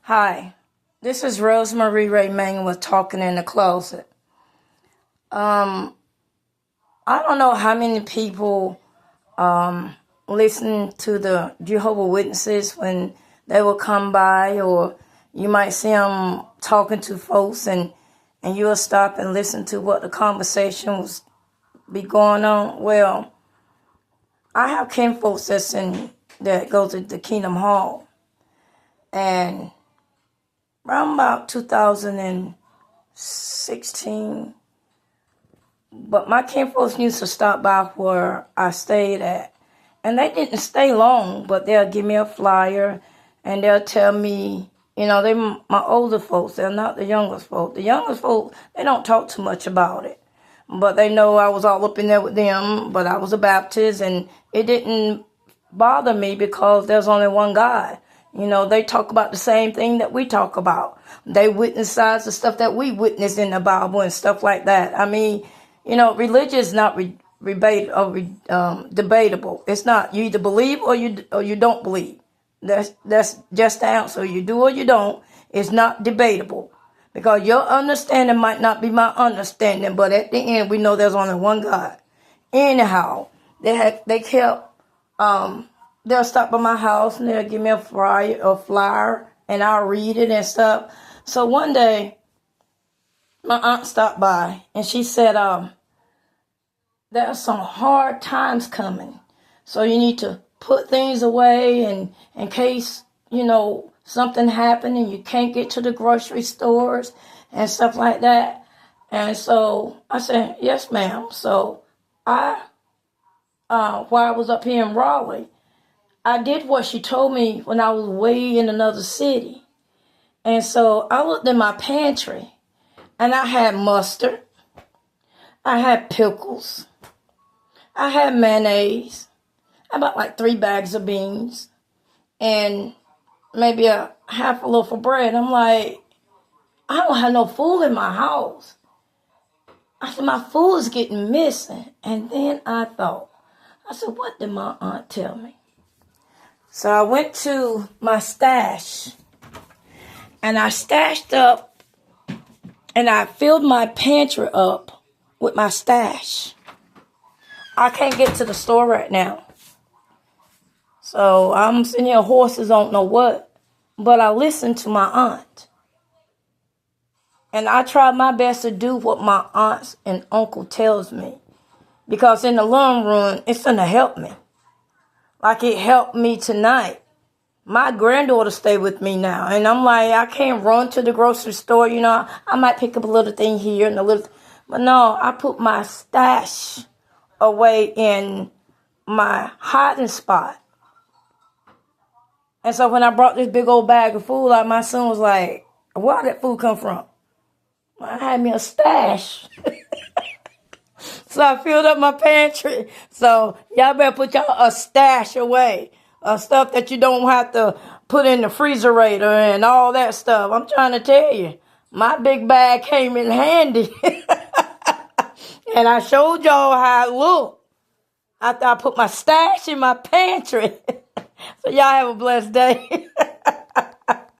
Hi, this is Rosemary Ray Mang with Talking in the Closet. Um, I don't know how many people listen to the Jehovah Witnesses when they will come by, or you might see them talking to folks, and you'll stop and listen to what the conversation was be going on. Well, I have kinfolks that go to the Kingdom Hall, and around about 2016. But my kinfolks used to stop by where I stayed at. And they didn't stay long, but they'll give me a flyer and they'll tell me, they my older folks, they're not the youngest folks. The youngest folks, they don't talk too much about it. But they know I was all up in there with them, but I was a Baptist and it didn't bother me because there's only one God. They talk about the same thing that we talk about. They witness sides of stuff that we witness in the Bible and stuff like that. I mean, religion is not debatable. It's not. You either believe or you don't believe. That's just the answer. You do or you don't. It's not debatable because your understanding might not be my understanding, but at the end we know there's only one God. Anyhow, they kept they'll stop by my house and they'll give me a flyer, and I'll read it and stuff. So one day my aunt stopped by and she said, there are some hard times coming. So you need to put things away and in case, something happened and you can't get to the grocery stores and stuff like that. And so I said, yes, ma'am. So while I was up here in Raleigh, I did what she told me when I was way in another city. And so I looked in my pantry and I had mustard. I had pickles. I had mayonnaise. I bought like 3 bags of beans and maybe a half a loaf of bread. I'm like, I don't have no food in my house. I said, my food is getting missing. And then I said, what did my aunt tell me? So I went to my stash and I stashed up and I filled my pantry up with my stash. I can't get to the store right now. So I'm sitting here, horses don't know what. But I listened to my aunt. And I tried my best to do what my aunts and uncle tells me. Because in the long run, it's going to help me. Like it helped me tonight. My granddaughter stay with me now. And I'm like, I can't run to the grocery store. I might pick up a little thing here and a little. But no, I put my stash away in my hiding spot. And so when I brought this big old bag of food out, my son was like, where did that food come from? I had me a stash. So I filled up my pantry. So y'all better put y'all a stash away. Stuff that you don't have to put in the freezerator and all that stuff. I'm trying to tell you, my big bag came in handy. And I showed y'all how it looked after I put my stash in my pantry. So y'all have a blessed day.